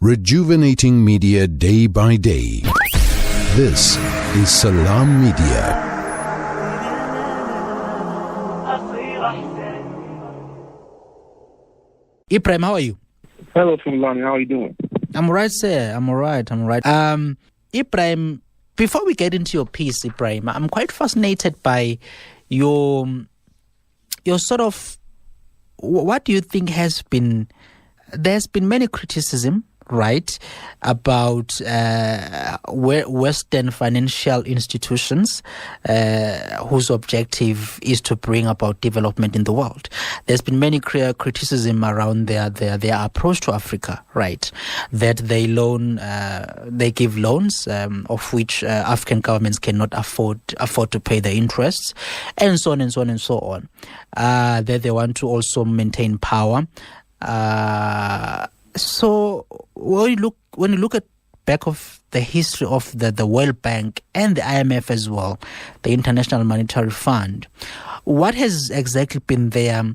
Rejuvenating media day by day. This is Salam Media. Ibrahim, how are you? Hello, Fulani. How are you doing? I'm all right, sir. I'm all right. Ibrahim, before we get into your piece, Ibrahim, I'm quite fascinated by your sort of, what do you think there's been many criticism, right, about Western financial institutions whose objective is to bring about development in the world. There's been many criticism around their approach to Africa, right, that they give loans of which African governments cannot afford to pay the interests, and so on and so on and so on. That they want to also maintain power. So when you look at back of the history of the World Bank and the IMF as well, the International Monetary Fund, what has exactly been their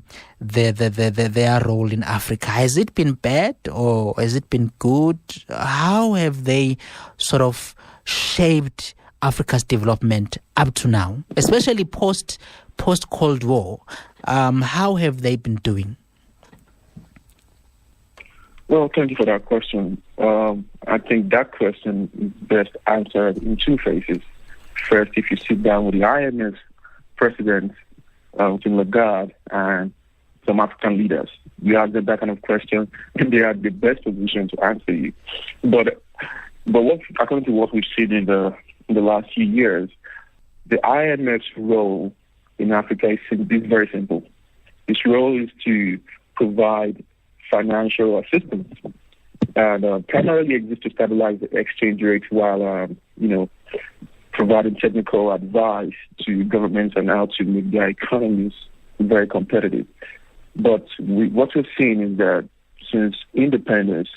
role in Africa? Has it been bad or has it been good? How have they sort of shaped Africa's development up to now, especially post Cold War? How have they been doing? Well, thank you for that question. I think that question is best answered in two phases. First, if you sit down with the IMF president, Tim Lagarde, and some African leaders, you ask them that kind of question, and they are the best position to answer you. But according to what we've seen in the last few years, the IMF's role in Africa is very simple. Its role is to provide financial assistance and primarily exists to stabilize the exchange rate while, providing technical advice to governments on how to make their economies very competitive. But what we've seen is that since independence,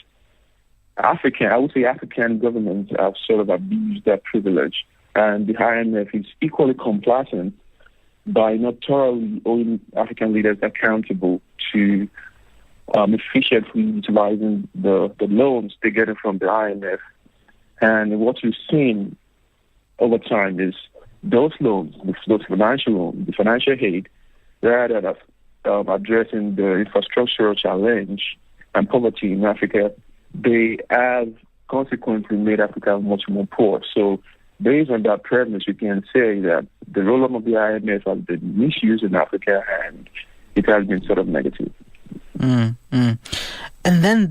African governments have sort of abused that privilege, and the IMF is equally complacent by not thoroughly holding African leaders accountable to efficiently utilizing the loans they get from the IMF. And what we've seen over time is those loans, those financial loans, the financial aid, rather than addressing the infrastructural challenge and poverty in Africa, they have consequently made Africa much more poor. So based on that premise, we can say that the role of the IMF has been misused in Africa, and it has been sort of negative. And then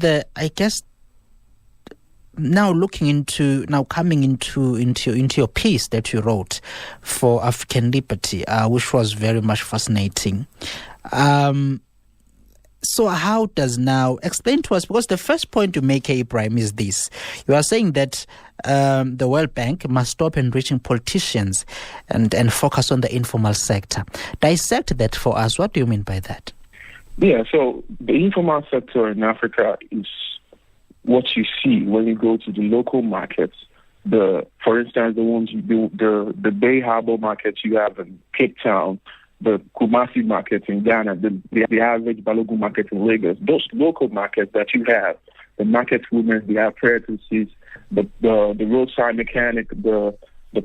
coming into your piece that you wrote for African Liberty, which was very much fascinating. So how does now explain to us, because the first point you make, Ibrahim, is this: you are saying that the World Bank must stop enriching politicians and focus on the informal sector. Dissect that for us. What do you mean by that? Yeah, so the informal sector in Africa is what you see when you go to the local markets. For instance, the ones the Bay Harbor markets you have in Cape Town, the Kumasi market in Ghana, the average Balogun market in Lagos. Those local markets that you have, the market women, the apprentices, the roadside mechanic, the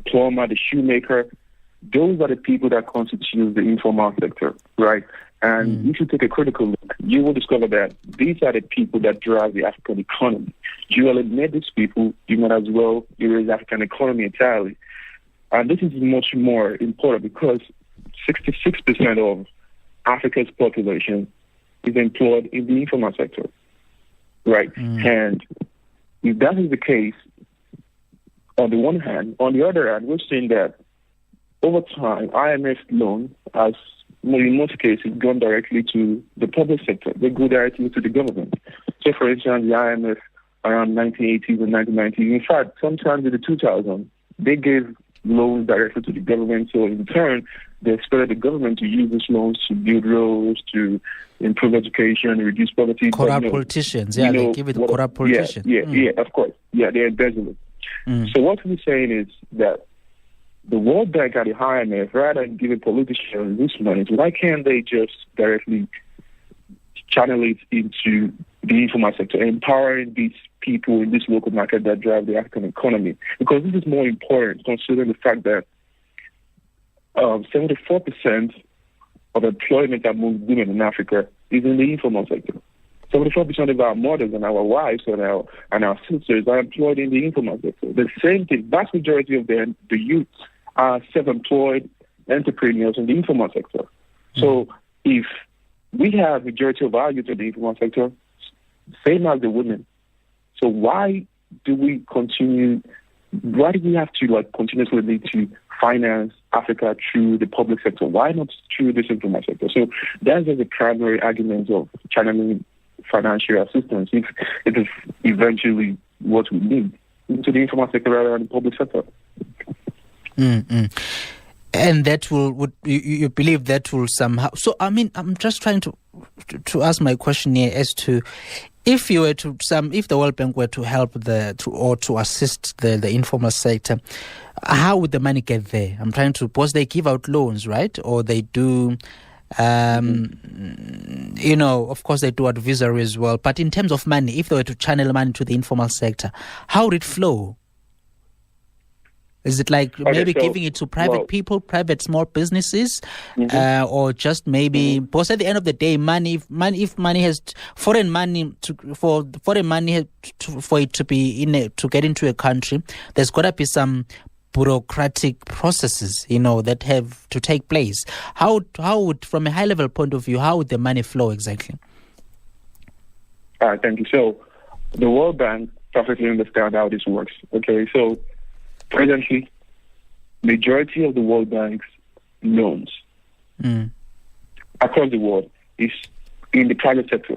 plumber, the shoemaker, those are the people that constitute the informal sector, right? And if you take a critical look, you will discover that these are the people that drive the African economy. You eliminate these people, you might as well erase the African economy entirely. And this is much more important because 66% of Africa's population is employed in the informal sector, right? And if that is the case, on the one hand, on the other hand, we're seeing that over time, IMF loan has, in most cases, gone directly to the public sector. They go directly to the government. So, for instance, the IMF around 1980s and 1990s, in fact, sometimes in the 2000s, they gave loans directly to the government. So, in turn, they expected the government to use these loans to build roads, to improve education, reduce poverty. Corrupt politicians, they give it to corrupt politicians. Yeah, of course. Yeah, they're embezzling. So what we're saying is that the World Bank and the IMF, rather than giving politicians this money, why can't they just directly channel it into the informal sector, empowering these people in this local market that drive the African economy. Because this is more important, considering the fact that 74% of employment among women in Africa is in the informal sector. 74% of our mothers and our wives and our sisters are employed in the informal sector. The same thing, vast majority of the youth are self-employed entrepreneurs in the informal sector. So if we have majority of our youth in the informal sector, same as the women. So why do we have to continuously need to finance Africa through the public sector? Why not through this informal sector? So that's the primary argument of channeling financial assistance if it is eventually what we need into the informal sector rather than the public sector. Mm-hmm. And that would you believe that will somehow? So I mean, I'm just trying to ask my question here as to if the World Bank were to help to assist the informal sector, how would the money get there? I'm trying to, because they give out loans, right? Or they do, of course they do advisory as well. But in terms of money, if they were to channel money to the informal sector, how would it flow? Is it like giving it to private people, private small businesses, or just maybe? Because at the end of the day, foreign money for it to be to get into a country, there's got to be some bureaucratic processes, that have to take place. How would, from a high level point of view, how would the money flow exactly? Thank you. So the World Bank perfectly understand how this works. Okay, so presently, majority of the World Bank's loans across the world is in the private sector.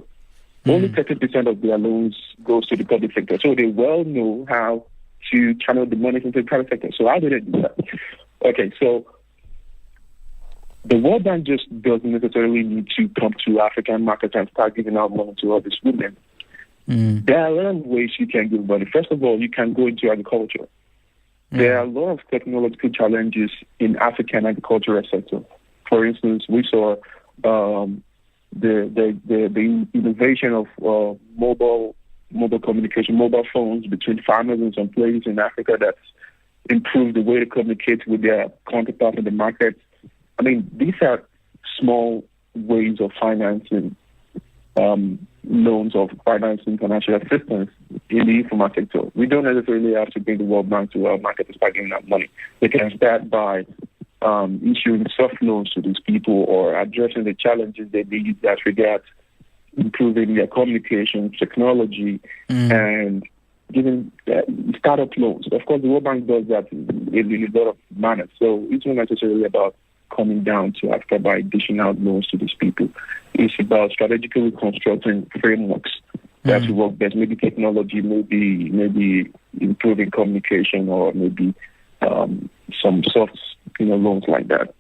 Only 30% of their loans goes to the public sector. So they well know how to channel the money into the private sector. So how do they do that? Okay, so the World Bank just doesn't necessarily need to come to African markets and start giving out money to all these women. There are a lot of ways you can give money. First of all, you can go into agriculture. There are a lot of technological challenges in African agricultural sector. For instance, we saw the innovation of mobile communication, mobile phones between farmers in some places in Africa that's improved the way they communicate with their counterparts in the market. I mean, these are small ways of financing loans, of financing financial assistance in the informal sector. We don't necessarily have to bring the World Bank to our market to start giving out money. They can start by issuing soft loans to these people or addressing the challenges they need that regard improving their communication technology and giving startup loans. Of course, the World Bank does that in a lot of manners. So it's not necessarily about coming down to Africa by dishing out loans to these people. It's about strategically constructing frameworks that will work best. Maybe technology, maybe improving communication, or maybe some soft, loans like that.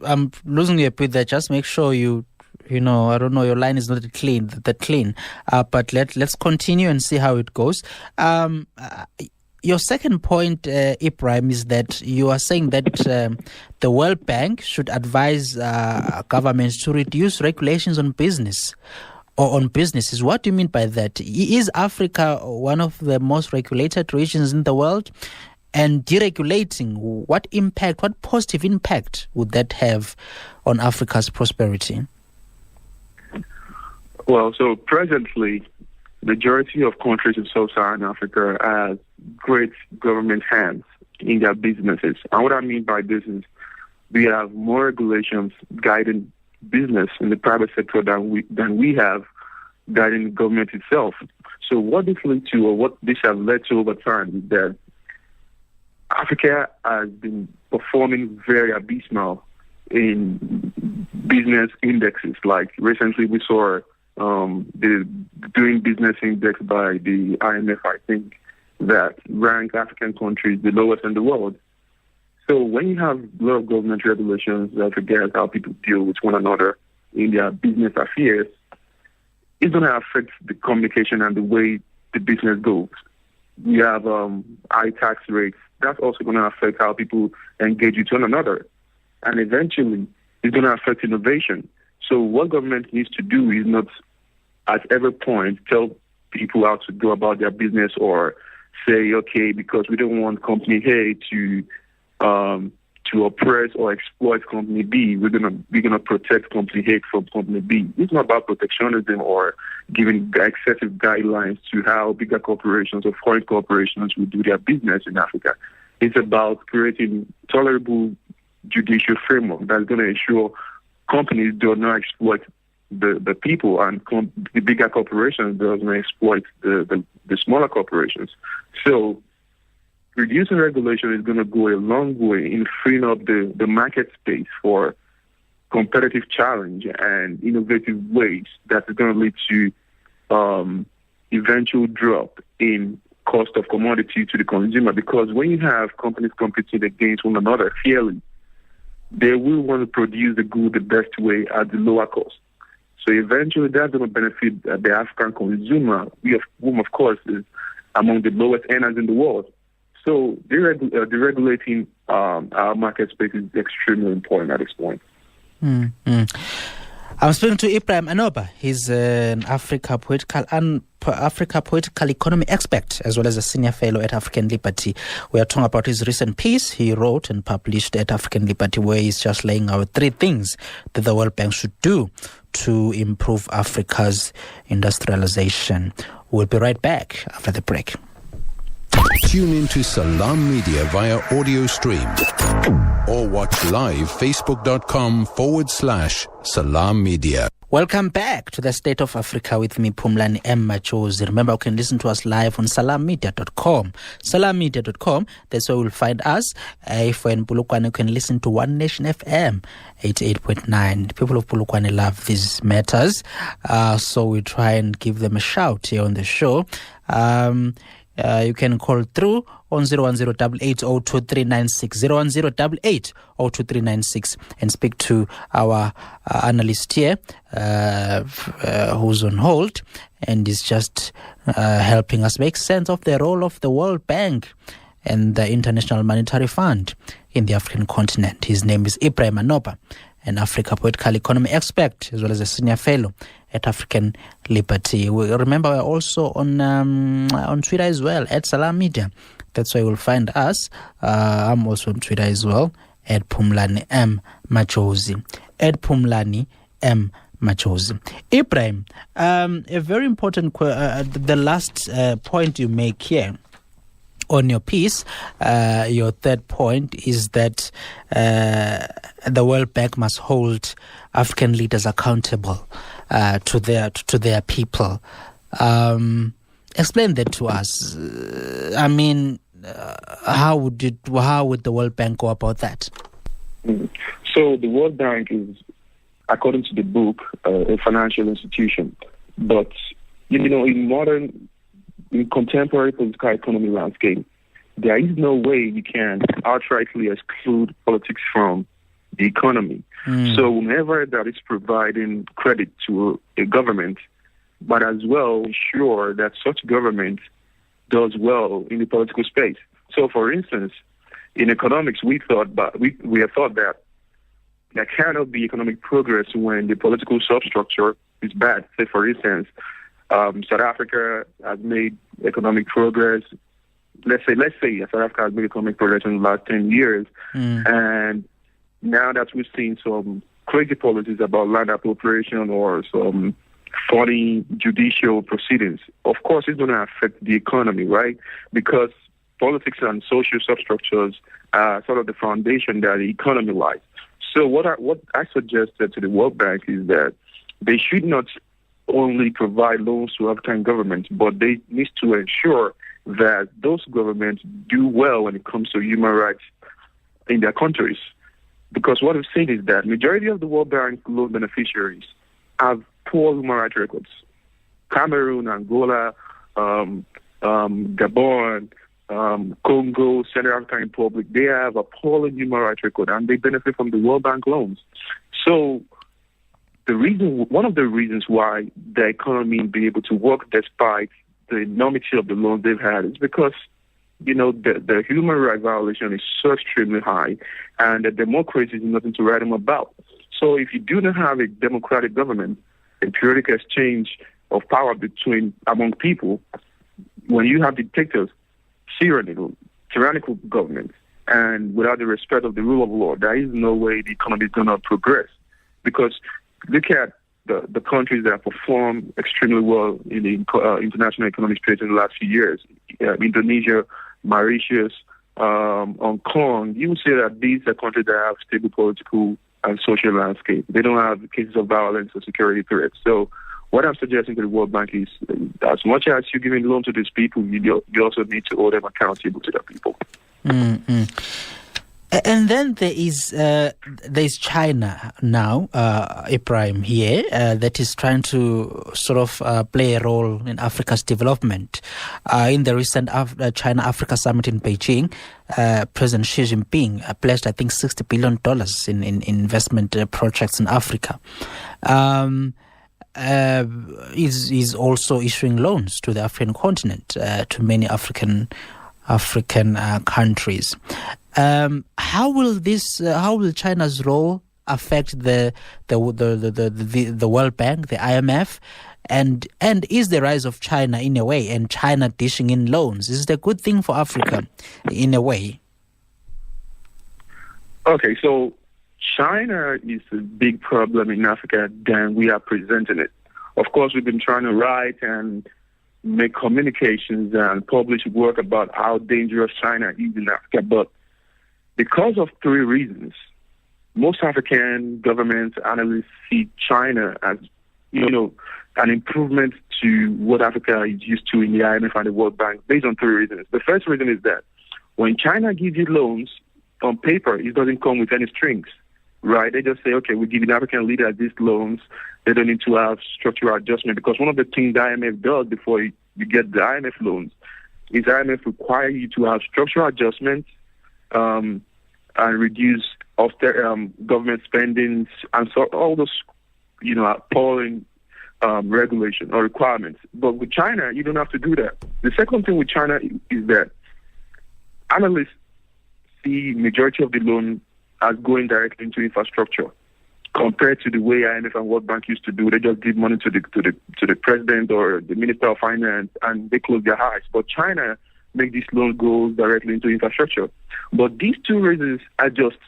I'm losing you a bit there. Just make sure I don't know, your line is not that clean. But let's continue and see how it goes. Your second point, Ibrahim, is that you are saying that the World Bank should advise governments to reduce regulations on business or on businesses. What do you mean by that? Is Africa one of the most regulated regions in the world? And deregulating, what positive impact would that have on Africa's prosperity? Well, so presently, the majority of countries in sub-Saharan Africa have great government hands in their businesses. And what I mean by this is we have more regulations guiding business in the private sector than we have guiding the government itself. So what this leads to, or what this has led to over time, is that Africa has been performing very abysmal in business indexes. Like recently we saw the Doing Business Index by the IMF, I think, that ranked African countries the lowest in the world. So when you have a lot of government regulations that regard how people deal with one another in their business affairs, it's going to affect the communication and the way the business goes. We have high tax rates. That's also going to affect how people engage with one another. And eventually, it's going to affect innovation. So what government needs to do is not at every point tell people how to go about their business, or say, okay, because we don't want company A to oppress or exploit company B, we're gonna protect company A from company B. It's not about protectionism or giving excessive guidelines to how bigger corporations or foreign corporations will do their business in Africa. It's about creating tolerable judicial framework that's going to ensure companies do not exploit the people, and the bigger corporations do not exploit the smaller corporations. So reducing regulation is going to go a long way in freeing up the market space for competitive challenge and innovative ways that is going to lead to eventual drop in cost of commodity to the consumer. Because when you have companies competing against one another fairly, they will want to produce the good the best way at the lower cost. So eventually that's going to benefit the African consumer, whom of course is among the lowest earners in the world. So deregulating our market space is extremely important at this point. Mm-hmm. I'm speaking to Ibrahim Anoba. He's an Africa political economy expert, as well as a senior fellow at African Liberty. We are talking about his recent piece he wrote and published at African Liberty, where he's just laying out 3 things that the World Bank should do to improve Africa's industrialization. We'll be right back after the break. Tune into Salam Media via audio stream or watch live facebook.com/Salam Media. Welcome back to the State of Africa with me, Phumlani M. Machozi. Remember, you can listen to us live on salammedia.com. Salammedia.com, that's where you'll find us. If you're in Polokwane, you can listen to One Nation FM 88.9. People of Polokwane love these matters, so we try and give them a shout here on the show. You can call through on 01088023960, 01088023960, and speak to our analyst here, who's on hold and is just helping us make sense of the role of the World Bank and the International Monetary Fund in the African continent. His name is Ibrahim Anoba, an Africa political economy expert, as well as a senior fellow at African Liberty. Remember, we're also on Twitter as well, at Salam Media. That's where you'll find us. I'm also on Twitter as well, at Phumlani M. Machozi. At Phumlani M. Machozi. Ibrahim, a very important the last point you make here on your piece, your third point is that the World Bank must hold African leaders accountable to their people. Explain that to us. I mean, how would the World Bank go about that? So the World Bank is, according to the book, a financial institution. But in contemporary political economy landscape, there is no way you can outrightly exclude politics from the economy. So whenever that is providing credit to a government, but as well ensure that such government does well in the political space. So, for instance, in economics, we have thought that there cannot be economic progress when the political substructure is bad. Say, for instance, South Africa has made economic progress. Let's say South Africa has made economic progress in the last 10 years, and now that we've seen some crazy policies about land appropriation or some funny judicial proceedings, of course it's going to affect the economy, right? Because politics and social substructures are sort of the foundation that the economy lies. So what I suggested to the World Bank is that they should not only provide loans to African governments, but they need to ensure that those governments do well when it comes to human rights in their countries. Because what we've seen is that majority of the World Bank loan beneficiaries have poor human rights records. Cameroon, Angola, Gabon, Congo, Central African Republic, they have a poor human rights record and they benefit from the World Bank loans. So one of the reasons why the economy will be able to work despite the enormity of the loans they've had is because the human rights violation is so extremely high, and the democracy is nothing to write them about. So if you do not have a democratic government, a periodic exchange of power among people, when you have dictators, tyrannical governments, and without the respect of the rule of law, there is no way the economy is going to progress. Because look at the countries that have performed extremely well in the international economic space in the last few years, Indonesia, Mauritius, Hong Kong. You would say that these are countries that have stable political and social landscape. They don't have cases of violence or security threats. So what I'm suggesting to the World Bank is, as much as you're giving loan to these people, you also need to hold them accountable to the people. Mm-hmm. And then there's China now, Ibrahim, here, that is trying to sort of play a role in Africa's development. In the recent China-Africa summit in Beijing, President Xi Jinping pledged, I think, $60 billion in investment projects in Africa. Is also issuing loans to the African continent, to many African countries. How will China's role affect the World Bank, the IMF, and is the rise of China in a way, and China dishing in loans, is it a good thing for Africa in a way? Okay, so China is a big problem in Africa than we are presenting it. Of course, we've been trying to write and make communications and publish work about how dangerous China is in Africa, but because of three reasons, most African governments, analysts see China as, an improvement to what Africa is used to in the IMF and the World Bank based on three reasons. The first reason is that when China gives you loans, on paper, it doesn't come with any strings, right? They just say, okay, we give an African leader these loans. They don't need to have structural adjustment, because one of the things the IMF does before you get the IMF loans is the IMF require you to have structural adjustments, and reduce government spending, and so all those, appalling regulation or requirements. But with China, you don't have to do that. The second thing with China is that analysts see majority of the loan as going directly into infrastructure, compared to the way IMF and World Bank used to do. They just give money to the president or the Minister of Finance, and they close their eyes. But China make these loans go directly into infrastructure. But these two reasons are just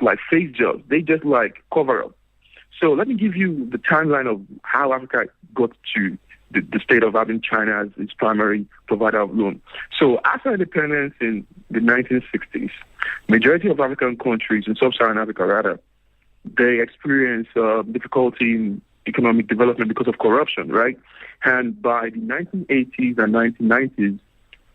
like face jobs. They just like cover up. So let me give you the timeline of how Africa got to the state of having China as its primary provider of loan. So after independence in the 1960s, majority of African countries, in sub-Saharan Africa rather, they experienced difficulty in economic development because of corruption, right? And by the 1980s and 1990s,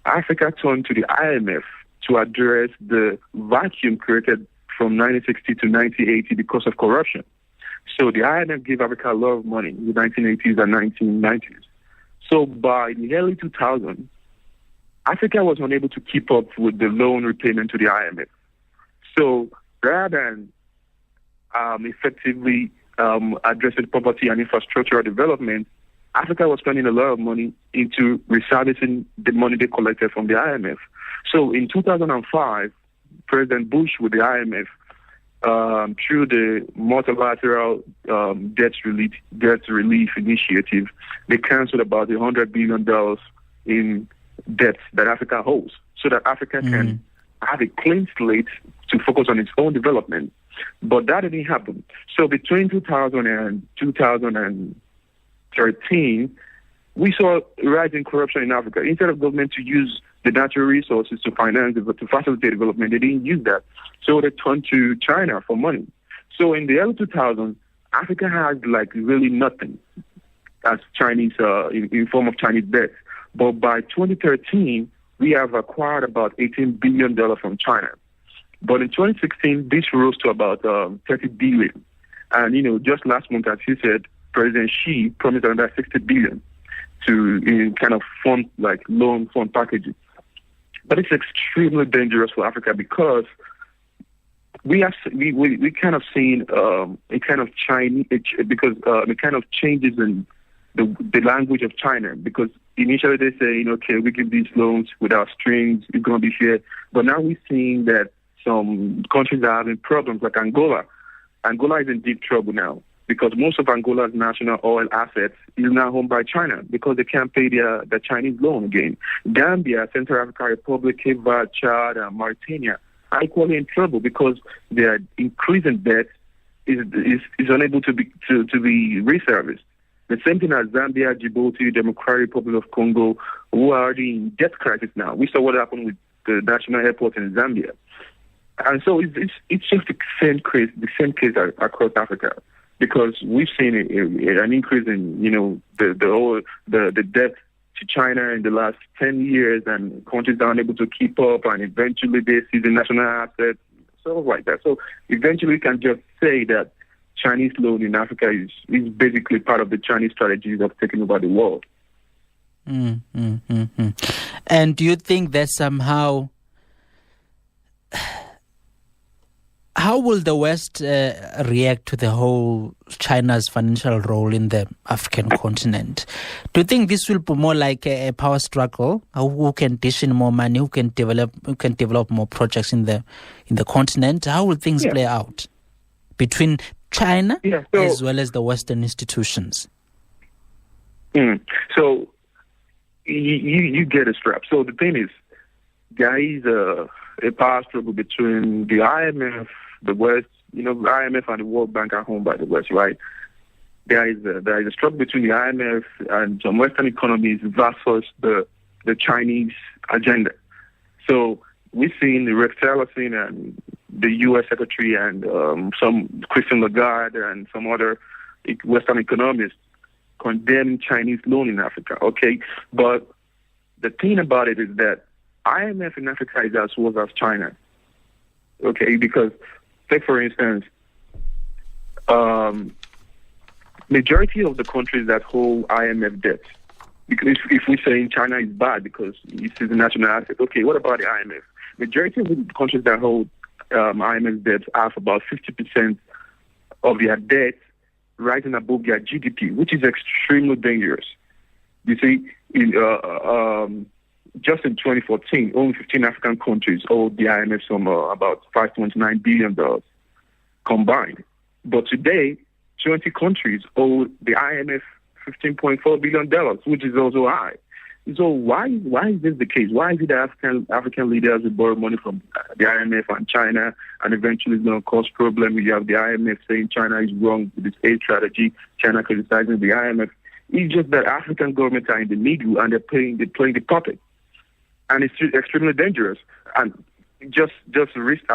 Africa turned to the IMF to address the vacuum created from 1960 to 1980 because of corruption. So the IMF gave Africa a lot of money in the 1980s and 1990s. So by the early 2000s, Africa was unable to keep up with the loan repayment to the IMF. So rather than effectively addressing poverty and infrastructural development, Africa was spending a lot of money into reservicing the money they collected from the IMF. So in 2005, President Bush with the IMF, through the multilateral debt relief initiative, they canceled about $100 billion in debts that Africa owes, so that Africa can have a clean slate to focus on its own development. But that didn't happen. So between 2000 and 2013, we saw a rise in corruption in Africa. Instead of government to use the natural resources to to facilitate development, they didn't use that. So they turned to China for money. So in the early 2000s, Africa had like really nothing as Chinese, in form of Chinese debt. But by 2013, we have acquired about $18 billion from China. But in 2016, this rose to about $30 billion. And, just last month, as you said, President Xi promised another $60 billion in kind of fund, like loan fund packages. But it's extremely dangerous for Africa because we kind of seen a kind of Chinese, because the kind of changes in the language of China, because initially they say, okay, we give these loans without strings, it's going to be fair. But now we're seeing that some countries are having problems, like Angola. Angola is in deep trouble now. because most of Angola's national oil assets is now owned by China because they can't pay their Chinese loan again. Gambia, Central African Republic, Cape Verde, Chad, and Mauritania are equally in trouble because their increasing debt is unable to be reserviced. The same thing as Zambia, Djibouti, Democratic Republic of Congo, who are already in debt crisis now. We saw what happened with the national airport in Zambia. And so it's just the same case across Africa, because we've seen an increase in the debt to China in the last 10 years, and countries are unable to keep up, and eventually they seize the national assets, stuff like that. So eventually we can just say that Chinese loan in Africa is basically part of the Chinese strategies of taking over the world. And do you think that somehow, how will the West react to the whole China's financial role in the African continent? Do you think this will be more like a power struggle? Who can dish in more money? Who can develop more projects in the continent? How will things play out between China as well as the Western institutions? So you get a strap. So the thing is, there is a power struggle between the IMF, the West. The IMF and the World Bank are owned by the West, right? There is a struggle between the IMF and some Western economies versus the Chinese agenda. So we've seen Rex Tillerson and the U.S. Secretary and some Christine Lagarde and some other Western economists condemn Chinese loan in Africa. Okay, but the thing about it is that IMF in Africa is as well as China. Okay, because take for instance, majority of the countries that hold IMF debt, because if we say China is bad because it is a national asset, okay, what about the IMF? Majority of the countries that hold IMF debt have about 50% of their debt rising above their GDP, which is extremely dangerous. You see, just in 2014, only 15 African countries owed the IMF some about $5.9 billion combined. But today, 20 countries owe the IMF $15.4 billion, which is also high. So why is this the case? Why is it that African leaders will borrow money from the IMF and China, and eventually it's going to cause problems? You have the IMF saying China is wrong with its aid strategy, China criticizing the IMF. It's just that African governments are in the middle and they're playing the puppet. And it's extremely dangerous. And just I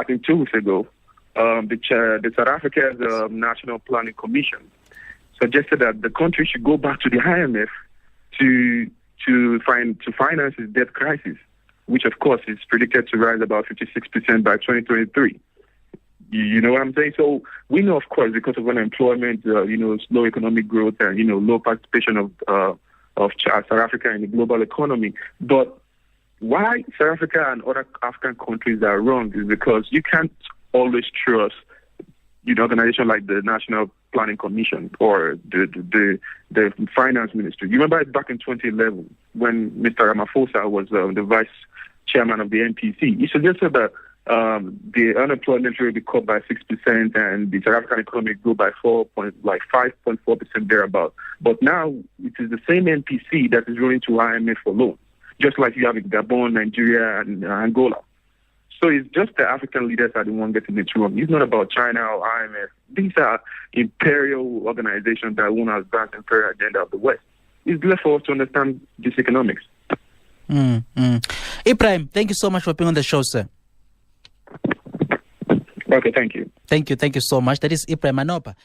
think 2 weeks ago, the South Africa's National Planning Commission suggested that the country should go back to the IMF to finance its debt crisis, which of course is predicted to rise about 56% by 2023. You know what I'm saying? So we know, of course, because of unemployment, slow economic growth, and low participation of South Africa in the global economy. But why South Africa and other African countries are wrong is because you can't always trust organization like the National Planning Commission or the Finance Ministry. You remember back in 2011 when Mr. Ramaphosa was the vice chairman of the NPC. He suggested that the unemployment rate be cut by 6% and the South African economy grow by 5.4% thereabout. But now it is the same NPC that is running to IMF for loans, just like you have in Gabon, Nigeria, and Angola. So it's just the African leaders are the one getting it wrong. It's not about China or IMF. These are imperial organizations that want to advance the imperial agenda of the West. It's left for us to understand this economics. Ibrahim, thank you so much for being on the show, sir. Okay, thank you. Thank you so much. That is Ibrahim Anoba.